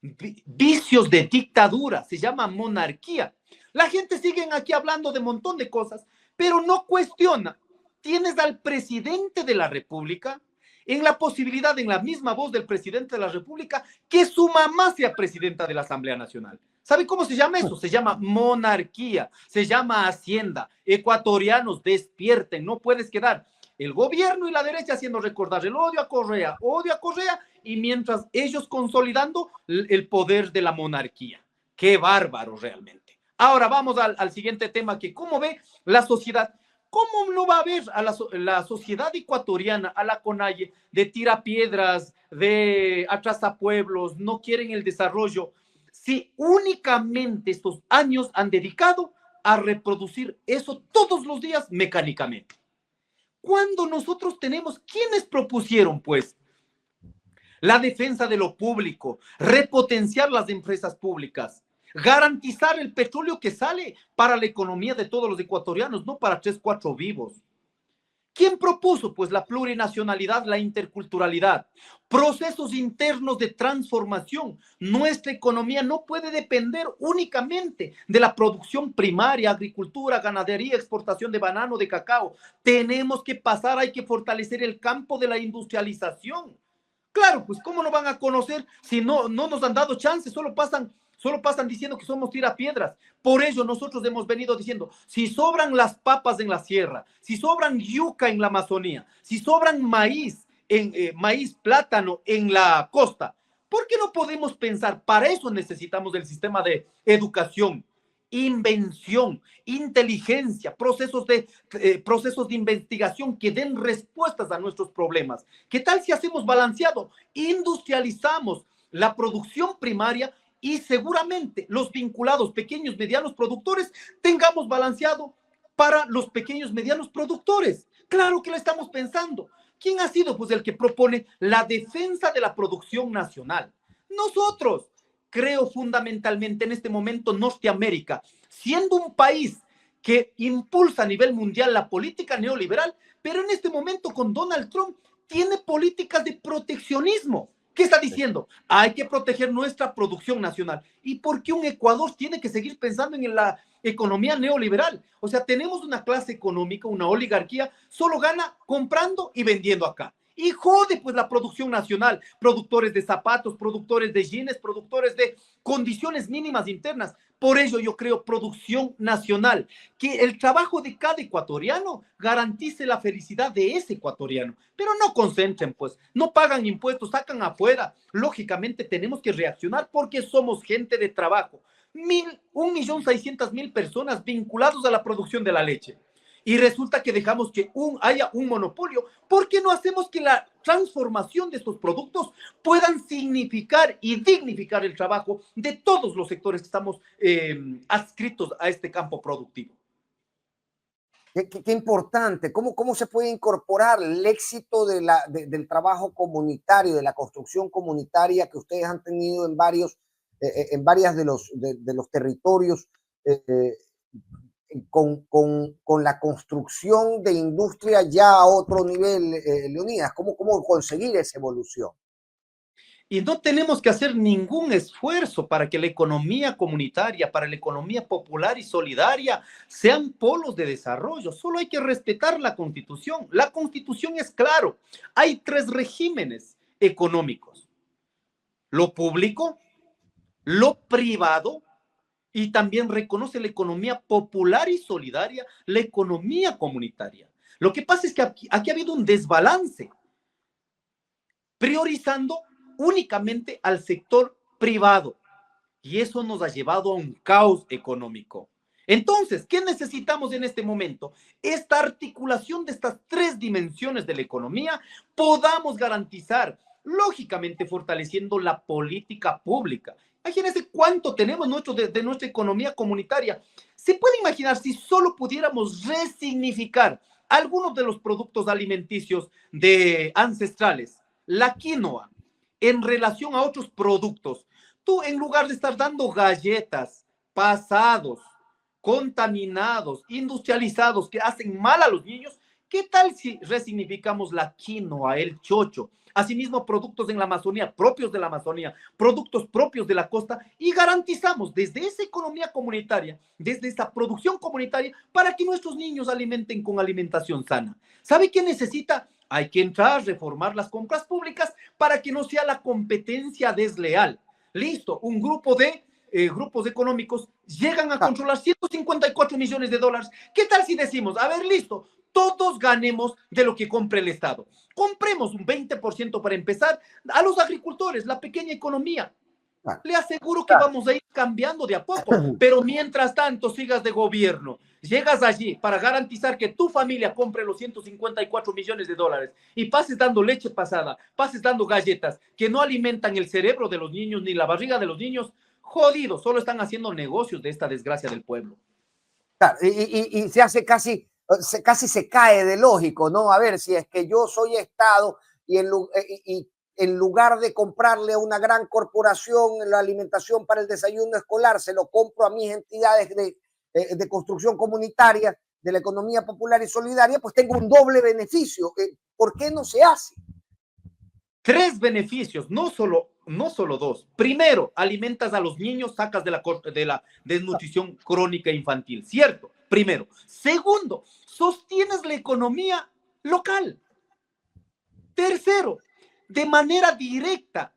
vicios de dictadura, se llama monarquía. La gente sigue aquí hablando de un montón de cosas, pero no cuestiona. Tienes al presidente de la República en la posibilidad, en la misma voz del presidente de la República, que su mamá sea presidenta de la Asamblea Nacional. ¿Sabe cómo se llama eso? Se llama monarquía, se llama hacienda. Ecuatorianos, despierten, no puedes quedar el gobierno y la derecha haciendo recordar el odio a Correa, y mientras ellos consolidando el poder de la monarquía. ¡Qué bárbaro realmente! Ahora vamos al siguiente tema, que cómo ve la sociedad. ¿Cómo no va a haber a la sociedad ecuatoriana, a la CONAIE, de tirapiedras, de atrasapueblos, no quieren el desarrollo, si únicamente estos años han dedicado a reproducir eso todos los días mecánicamente? Cuando nosotros tenemos, ¿quiénes propusieron, pues, la defensa de lo público, repotenciar las empresas públicas, garantizar el petróleo que sale para la economía de todos los ecuatorianos, no para 3, 4 vivos? ¿Quién propuso? Pues la plurinacionalidad, la interculturalidad, procesos internos de transformación. Nuestra economía no puede depender únicamente de la producción primaria, agricultura, ganadería, exportación de banano, de cacao. Tenemos que pasar, hay que fortalecer el campo de la industrialización. Claro, pues ¿cómo no van a conocer si no nos han dado chance? Solo pasan diciendo que somos tirapiedras. Por ello nosotros hemos venido diciendo, si sobran las papas en la sierra, si sobran yuca en la Amazonía, si sobran maíz, maíz, plátano en la costa, ¿por qué no podemos pensar? Para eso necesitamos del sistema de educación, invención, inteligencia, procesos de investigación que den respuestas a nuestros problemas. ¿Qué tal si hacemos balanceado? Industrializamos la producción primaria y seguramente los vinculados pequeños, medianos productores tengamos balanceado para los pequeños, medianos productores. Claro que lo estamos pensando. ¿Quién ha sido? Pues el que propone la defensa de la producción nacional. Nosotros. Creo fundamentalmente en este momento Norteamérica, siendo un país que impulsa a nivel mundial la política neoliberal, pero en este momento con Donald Trump tiene políticas de proteccionismo. ¿Qué está diciendo? Hay que proteger nuestra producción nacional. ¿Y por qué un Ecuador tiene que seguir pensando en la economía neoliberal? O sea, tenemos una clase económica, una oligarquía, solo gana comprando y vendiendo acá. Y jode pues la producción nacional, productores de zapatos, productores de jeans, productores de condiciones mínimas internas. Por ello yo creo producción nacional, que el trabajo de cada ecuatoriano garantice la felicidad de ese ecuatoriano, pero no concentren pues, no pagan impuestos, sacan afuera. Lógicamente tenemos que reaccionar porque somos gente de trabajo. 1.600.000 personas vinculados a la producción de la leche. Y resulta que dejamos que haya un monopolio. ¿Por qué no hacemos que la transformación de estos productos puedan significar y dignificar el trabajo de todos los sectores que estamos adscritos a este campo productivo? Qué importante. ¿Cómo se puede incorporar el éxito del trabajo comunitario, de la construcción comunitaria que ustedes han tenido en varias de los territorios? Con la construcción de industria ya a otro nivel, Leonidas, ¿cómo conseguir esa evolución? Y no tenemos que hacer ningún esfuerzo para que la economía comunitaria, para la economía popular y solidaria sean polos de desarrollo. Solo hay que respetar la Constitución. La Constitución es claro. Hay 3 regímenes económicos: lo público, lo privado, y también reconoce la economía popular y solidaria, la economía comunitaria. Lo que pasa es que aquí ha habido un desbalance, priorizando únicamente al sector privado, y eso nos ha llevado a un caos económico. Entonces, ¿qué necesitamos en este momento? Esta articulación de estas 3 dimensiones de la economía podamos garantizar, lógicamente fortaleciendo la política pública. Imagínense cuánto tenemos de nuestra economía comunitaria. ¿Se puede imaginar si solo pudiéramos resignificar algunos de los productos alimenticios ancestrales, la quinoa, en relación a otros productos? Tú, en lugar de estar dando galletas, pasados, contaminados, industrializados, que hacen mal a los niños, ¿qué tal si resignificamos la quinoa, el chocho? Asimismo, productos en la Amazonía, propios de la Amazonía, productos propios de la costa, y garantizamos desde esa economía comunitaria, desde esa producción comunitaria, para que nuestros niños alimenten con alimentación sana. ¿Sabe qué necesita? Hay que entrar, reformar las compras públicas para que no sea la competencia desleal. Listo, un grupo de grupos económicos llegan a controlar 154 millones de dólares. ¿Qué tal si decimos, a ver, listo, todos ganemos de lo que compre el Estado? Compremos un 20% para empezar a los agricultores, la pequeña economía. Claro. Le aseguro que vamos a ir cambiando de a poco, pero mientras tanto sigas de gobierno, llegas allí para garantizar que tu familia compre los 154 millones de dólares y pases dando leche pasada, pases dando galletas que no alimentan el cerebro de los niños ni la barriga de los niños, jodidos, solo están haciendo negocios de esta desgracia del pueblo. Claro, y se hace casi se cae de lógico, ¿no? A ver, si es que yo soy Estado y en lugar de comprarle a una gran corporación la alimentación para el desayuno escolar, se lo compro a mis entidades de construcción comunitaria, de la economía popular y solidaria, pues tengo un doble beneficio. ¿Por qué no se hace? 3 beneficios, no solo 2. Primero, alimentas a los niños, sacas de la desnutrición crónica infantil, ¿cierto? Primero. Segundo, sostienes la economía local. Tercero, de manera directa,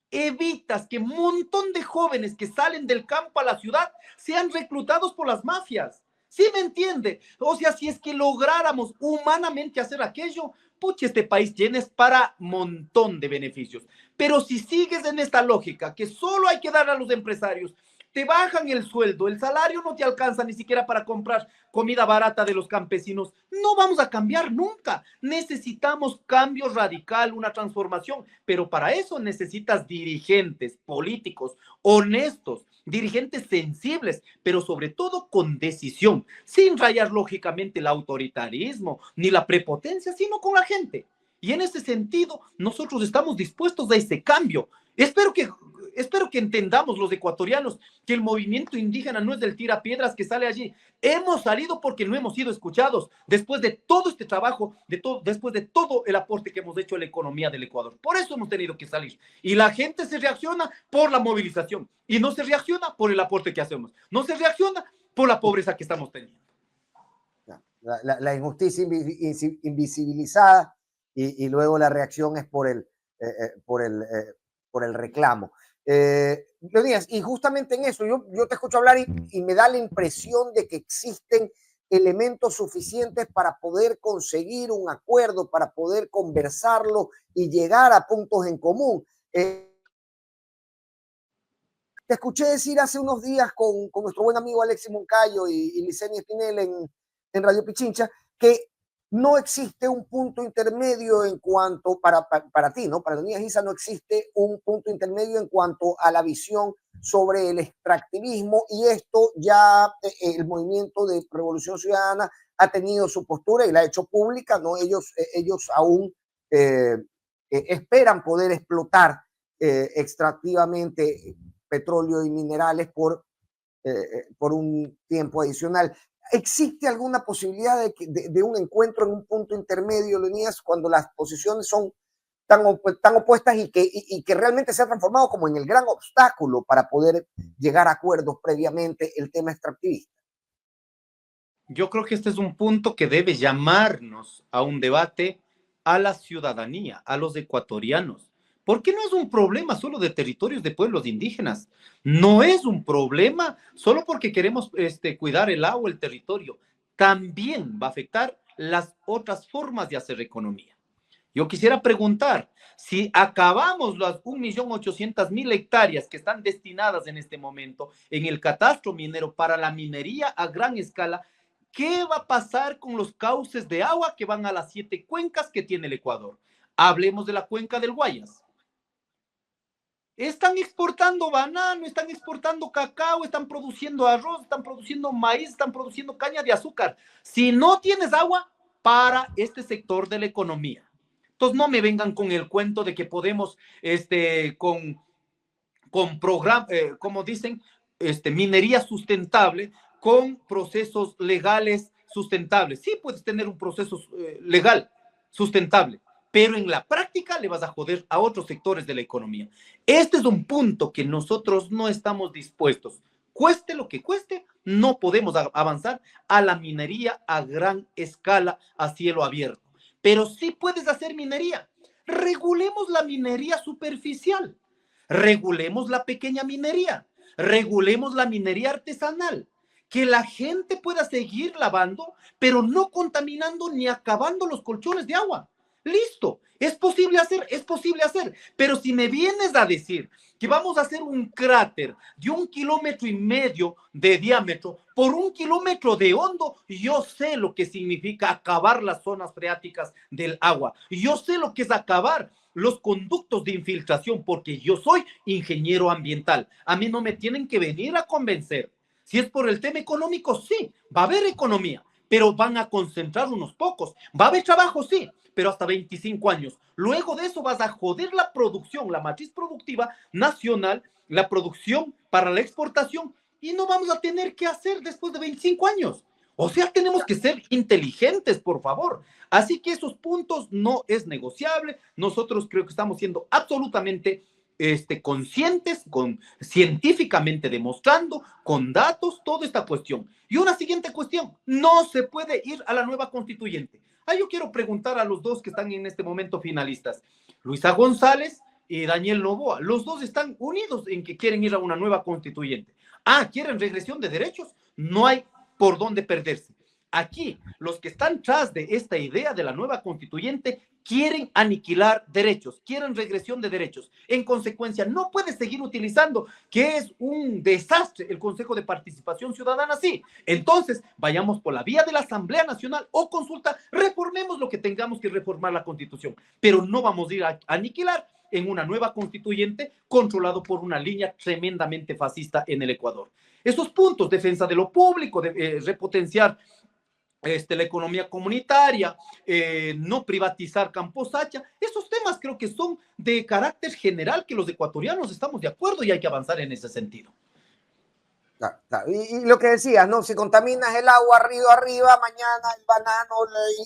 evitas que un montón de jóvenes que salen del campo a la ciudad sean reclutados por las mafias. ¿Sí me entiende? O sea, si es que lográramos humanamente hacer aquello, pucha, este país tienes para montón de beneficios. Pero si sigues en esta lógica que solo hay que dar a los empresarios, te bajan el sueldo, el salario no te alcanza ni siquiera para comprar comida barata de los campesinos, no vamos a cambiar nunca. Necesitamos cambio radical, una transformación, pero para eso necesitas dirigentes políticos honestos, dirigentes sensibles, pero sobre todo con decisión, sin rayar lógicamente el autoritarismo ni la prepotencia, sino con la gente. Y en ese sentido, nosotros estamos dispuestos a ese cambio. Espero que entendamos los ecuatorianos que el movimiento indígena no es del tirapiedras que sale allí. Hemos salido porque no hemos sido escuchados después de todo este trabajo, después de todo el aporte que hemos hecho a la economía del Ecuador. Por eso hemos tenido que salir. Y la gente se reacciona por la movilización y no se reacciona por el aporte que hacemos. No se reacciona por la pobreza que estamos teniendo. La injusticia invisibilizada y luego la reacción es por el reclamo. Leonidas, y justamente en eso, yo te escucho hablar y me da la impresión de que existen elementos suficientes para poder conseguir un acuerdo, para poder conversarlo y llegar a puntos en común. Te escuché decir hace unos días con nuestro buen amigo Alexis Moncayo y Licenia Espinel en Radio Pichincha, que no existe un punto intermedio en cuanto, para ti, ¿no? Para Leonidas Issa no existe un punto intermedio en cuanto a la visión sobre el extractivismo, y esto ya el movimiento de Revolución Ciudadana ha tenido su postura y la ha hecho pública, ¿no? Ellos aún esperan poder explotar extractivamente petróleo y minerales por un tiempo adicional. ¿Existe alguna posibilidad de un encuentro en un punto intermedio, Leonidas, cuando las posiciones son tan opuestas y que realmente se ha transformado como en el gran obstáculo para poder llegar a acuerdos previamente el tema extractivista? Yo creo que este es un punto que debe llamarnos a un debate a la ciudadanía, a los ecuatorianos. Porque no es un problema solo de territorios de pueblos indígenas. No es un problema solo porque queremos cuidar el agua, el territorio. También va a afectar las otras formas de hacer economía. Yo quisiera preguntar, si acabamos las 1.800.000 hectáreas que están destinadas en este momento en el catastro minero para la minería a gran escala, ¿qué va a pasar con los cauces de agua que van a las 7 cuencas que tiene el Ecuador? Hablemos de la cuenca del Guayas. Están exportando banano, están exportando cacao, están produciendo arroz, están produciendo maíz, están produciendo caña de azúcar. Si no tienes agua para este sector de la economía, entonces no me vengan con el cuento de que podemos, con programa, como dicen, minería sustentable, con procesos legales sustentables. Sí puedes tener un proceso legal sustentable, pero en la práctica le vas a joder a otros sectores de la economía. Este es un punto que nosotros no estamos dispuestos. Cueste lo que cueste, no podemos avanzar a la minería a gran escala, a cielo abierto. Pero sí puedes hacer minería. Regulemos la minería superficial, regulemos la pequeña minería, regulemos la minería artesanal, que la gente pueda seguir lavando, pero no contaminando ni acabando los colchones de agua. Listo, es posible hacer, pero si me vienes a decir que vamos a hacer un cráter de 1,5 kilómetros de diámetro por 1 kilómetro de hondo, yo sé lo que significa acabar las zonas freáticas del agua, yo sé lo que es acabar los conductos de infiltración, porque yo soy ingeniero ambiental. A mí no me tienen que venir a convencer. Si es por el tema económico, sí, va a haber economía, pero van a concentrar unos pocos. Va a haber trabajo, sí, pero hasta 25 años. Luego de eso vas a joder la producción, la matriz productiva nacional, la producción para la exportación, y no vamos a tener qué hacer después de 25 años. O sea, tenemos que ser inteligentes, por favor. Así que esos puntos no es negociable. Nosotros creo que estamos siendo absolutamente conscientes, científicamente demostrando, con datos, toda esta cuestión. Y una siguiente cuestión, no se puede ir a la nueva constituyente. Yo quiero preguntar a los dos que están en este momento finalistas, Luisa González y Daniel Noboa. Los dos están unidos en que quieren ir a una nueva constituyente. ¿Quieren regresión de derechos? No hay por dónde perderse. Aquí, los que están tras de esta idea de la nueva constituyente quieren aniquilar derechos, quieren regresión de derechos. En consecuencia, no puede seguir utilizando que es un desastre el Consejo de Participación Ciudadana, sí. Entonces, vayamos por la vía de la Asamblea Nacional o consulta, reformemos lo que tengamos que reformar la Constitución, pero no vamos a ir a aniquilar en una nueva constituyente controlado por una línea tremendamente fascista en el Ecuador. Esos puntos, defensa de lo público, repotenciar la economía comunitaria, no privatizar Campos Hacha, esos temas creo que son de carácter general que los ecuatorianos estamos de acuerdo y hay que avanzar en ese sentido. Y lo que decías, ¿no? Si contaminas el agua río arriba, mañana el banano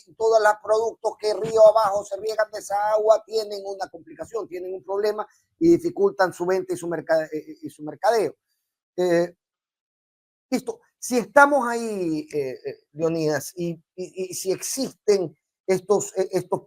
y todos los productos que río abajo se riegan de esa agua tienen una complicación, tienen un problema y dificultan su venta y su mercadeo. Listo. Si estamos ahí, Leonidas, y si existen estos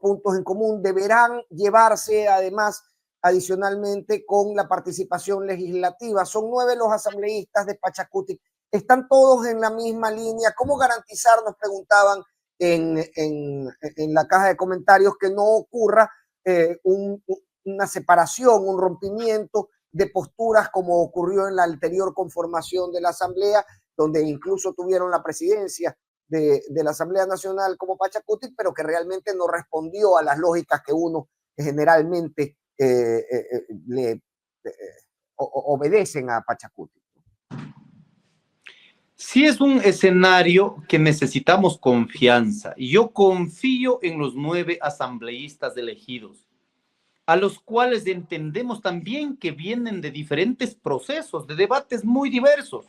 puntos en común, deberán llevarse además adicionalmente con la participación legislativa. Son 9 los asambleístas de Pachacutic. ¿Están todos en la misma línea? ¿Cómo garantizar, nos preguntaban en la caja de comentarios, que no ocurra una separación, un rompimiento de posturas como ocurrió en la anterior conformación de la Asamblea, donde incluso tuvieron la presidencia de la Asamblea Nacional como Pachacutic, pero que realmente no respondió a las lógicas que uno generalmente obedecen a Pachacutic? Sí, es un escenario que necesitamos confianza. Yo confío en los 9 asambleístas elegidos, a los cuales entendemos también que vienen de diferentes procesos, de debates muy diversos.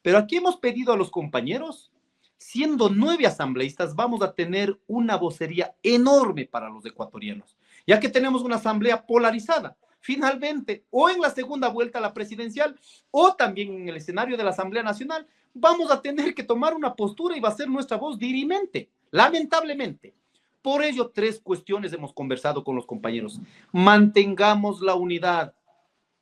Pero aquí hemos pedido a los compañeros, siendo 9 asambleístas, vamos a tener una vocería enorme para los ecuatorianos, ya que tenemos una asamblea polarizada. Finalmente, o en la segunda vuelta a la presidencial, o también en el escenario de la Asamblea Nacional, vamos a tener que tomar una postura y va a ser nuestra voz dirimente, lamentablemente. Por ello, 3 cuestiones hemos conversado con los compañeros. Mantengamos la unidad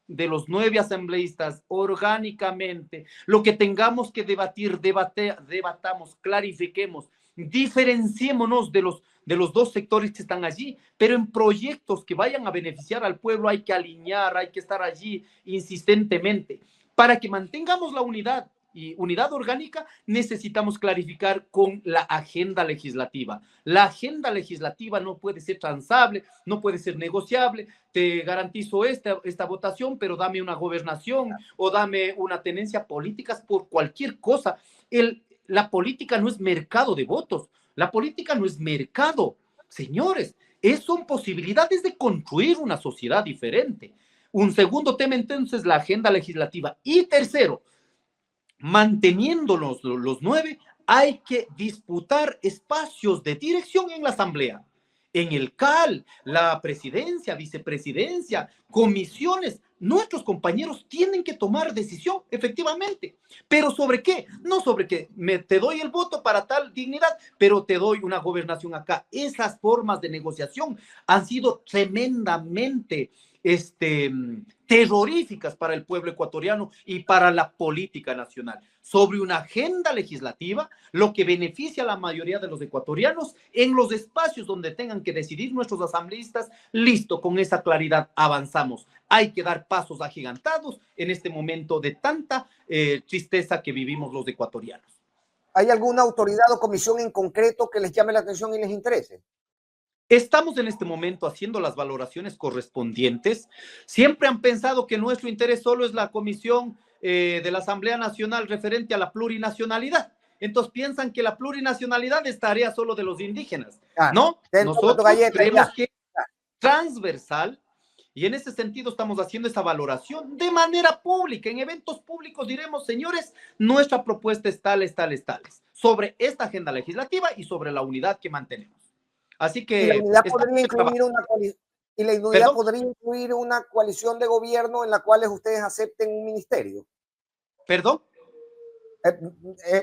de los 9 asambleístas orgánicamente. Lo que tengamos que debatir, debatamos, clarifiquemos, diferenciémonos de los 2 sectores que están allí, pero en proyectos que vayan a beneficiar al pueblo hay que alinear, hay que estar allí insistentemente. Para que mantengamos la unidad y unidad orgánica, necesitamos clarificar con la agenda legislativa. La agenda legislativa no puede ser transable, no puede ser negociable. Te garantizo esta votación, pero dame una gobernación o dame una tenencia políticas por cualquier cosa. La política no es mercado de votos, la política no es mercado, señores, son posibilidades de construir una sociedad diferente. Un segundo tema, entonces, la agenda legislativa. Y tercero, manteniendo los 9, hay que disputar espacios de dirección en la Asamblea. En el CAL, la presidencia, vicepresidencia, comisiones, nuestros compañeros tienen que tomar decisión, efectivamente. ¿Pero sobre qué? No sobre que te doy el voto para tal dignidad, pero te doy una gobernación acá. Esas formas de negociación han sido tremendamente terroríficas para el pueblo ecuatoriano y para la política nacional, sobre una agenda legislativa, lo que beneficia a la mayoría de los ecuatorianos en los espacios donde tengan que decidir nuestros asambleístas. Listo, con esa claridad avanzamos. Hay que dar pasos agigantados en este momento de tanta tristeza que vivimos los ecuatorianos. ¿Hay alguna autoridad o comisión en concreto que les llame la atención y les interese? Estamos en este momento haciendo las valoraciones correspondientes. Siempre han pensado que nuestro interés solo es la comisión de la Asamblea Nacional referente a la plurinacionalidad. Entonces piensan que la plurinacionalidad es tarea solo de los indígenas. No, nosotros creemos que es transversal, y en ese sentido estamos haciendo esa valoración de manera pública. En eventos públicos diremos, señores, nuestra propuesta es tales, tales, tales, sobre esta agenda legislativa y sobre la unidad que mantenemos. Así que... ¿Y la unidad podría incluir podría incluir una coalición de gobierno en la cual ustedes acepten un ministerio? ¿Perdón?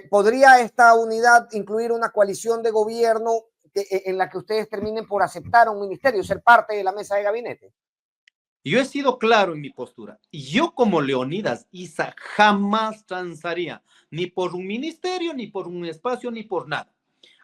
¿Podría esta unidad incluir una coalición de gobierno en la que ustedes terminen por aceptar un ministerio, ser parte de la mesa de gabinete? Yo he sido claro en mi postura. Yo, como Leonidas Issa, jamás transaría ni por un ministerio, ni por un espacio, ni por nada.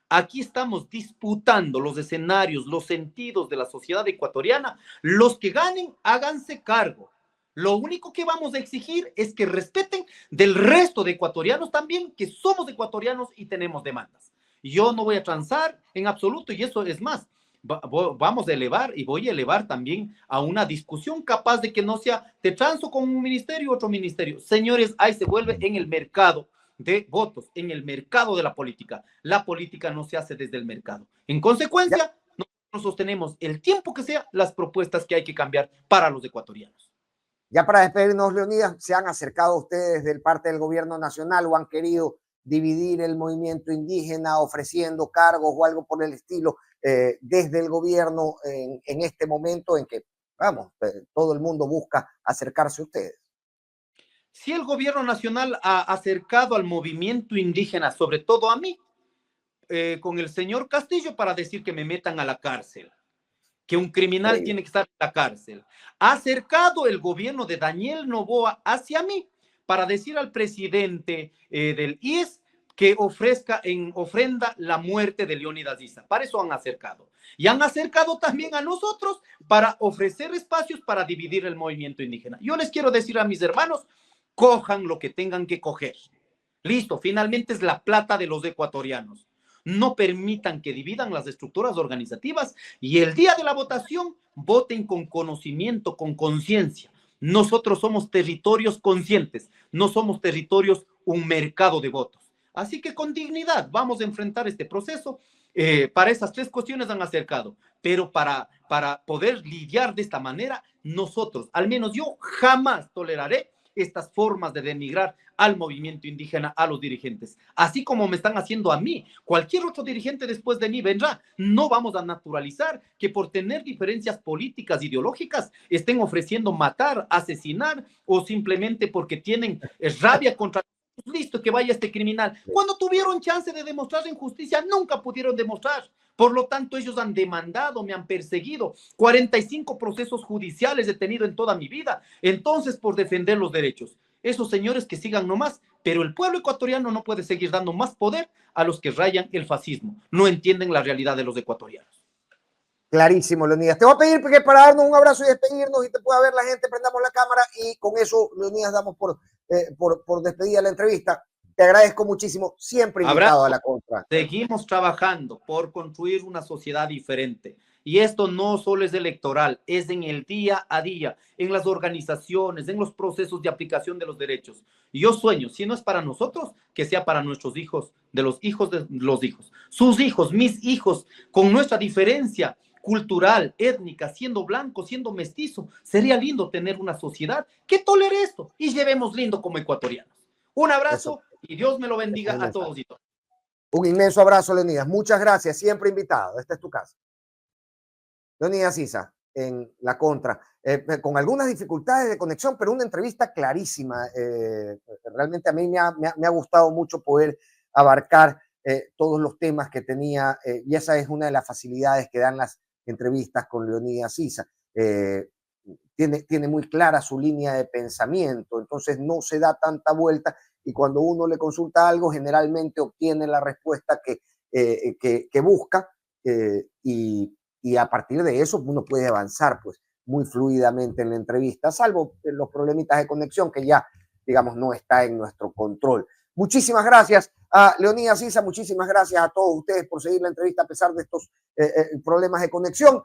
Aquí estamos disputando los escenarios, los sentidos de la sociedad ecuatoriana. Los que ganen, háganse cargo. Lo único que vamos a exigir es que respeten del resto de ecuatorianos también, que somos ecuatorianos y tenemos demandas. Yo no voy a transar en absoluto, y eso es más. Vamos a elevar y voy a elevar también a una discusión capaz de que no sea te transo con un ministerio u otro ministerio. Señores, ahí se vuelve en el mercado de votos, en el mercado de la política. La política no se hace desde el mercado. En consecuencia, nosotros sostenemos el tiempo que sea las propuestas que hay que cambiar para los ecuatorianos. Ya para despedirnos, Leonidas, ¿se han acercado ustedes del parte del gobierno nacional o han querido dividir el movimiento indígena ofreciendo cargos o algo por el estilo desde el gobierno en este momento en que, vamos, todo el mundo busca acercarse a ustedes? Si el gobierno nacional ha acercado al movimiento indígena, sobre todo a mí, con el señor Castillo para decir que me metan a la cárcel, que un criminal tiene que estar en la cárcel. Ha acercado el gobierno de Daniel Noboa hacia mí para decir al presidente del IES que ofrezca en ofrenda la muerte de Leonidas Issa. Para eso han acercado. Y han acercado también a nosotros para ofrecer espacios para dividir el movimiento indígena. Yo les quiero decir a mis hermanos, cojan lo que tengan que coger. Listo, finalmente es la plata de los ecuatorianos. No permitan que dividan las estructuras organizativas y el día de la votación voten con conocimiento, con conciencia. Nosotros somos territorios conscientes, no somos territorios un mercado de votos. Así que con dignidad vamos a enfrentar este proceso. Para esas tres cuestiones han acercado, pero para poder lidiar de esta manera, nosotros, al menos yo, jamás toleraré estas formas de denigrar al movimiento indígena, a los dirigentes, así como me están haciendo a mí. Cualquier otro dirigente después de mí vendrá. No vamos a naturalizar que por tener diferencias políticas, ideológicas, estén ofreciendo matar, asesinar o simplemente porque tienen rabia contra... Listo, que vaya este criminal. Cuando tuvieron chance de demostrar injusticia, nunca pudieron demostrar. Por lo tanto, ellos han demandado, me han perseguido. 45 procesos judiciales he tenido en toda mi vida. Entonces, por defender los derechos. Esos señores que sigan nomás, pero el pueblo ecuatoriano no puede seguir dando más poder a los que rayan el fascismo. No entienden la realidad de los ecuatorianos. Clarísimo, Leonidas. Te voy a pedir que para darnos un abrazo y despedirnos y te pueda ver la gente, prendamos la cámara y con eso, Leonidas, damos por despedida la entrevista. Te agradezco muchísimo, siempre invitado a la contra. Seguimos trabajando por construir una sociedad diferente. Y esto no solo es electoral, es en el día a día, en las organizaciones, en los procesos de aplicación de los derechos. Y yo sueño, si no es para nosotros, que sea para nuestros hijos, de los hijos de los hijos. Sus hijos, mis hijos, con nuestra diferencia cultural, étnica, siendo blanco, siendo mestizo. Sería lindo tener una sociedad que tolere esto y llevemos lindo como ecuatorianos. Un abrazo y Dios me lo bendiga a todos y todas. Un inmenso abrazo, Leonidas. Muchas gracias, siempre invitado. Esta es tu casa. Leonidas Issa, en la contra, con algunas dificultades de conexión, pero una entrevista clarísima. Realmente a mí me ha gustado mucho poder abarcar todos los temas que tenía, y esa es una de las facilidades que dan las entrevistas con Leonidas Issa. tiene muy clara su línea de pensamiento, entonces no se da tanta vuelta y cuando uno le consulta algo generalmente obtiene la respuesta que busca y a partir de eso uno puede avanzar pues muy fluidamente en la entrevista, salvo los problemitas de conexión que ya, digamos, no está en nuestro control. Muchísimas gracias a Leonidas Issa, muchísimas gracias a todos ustedes por seguir la entrevista a pesar de estos problemas de conexión.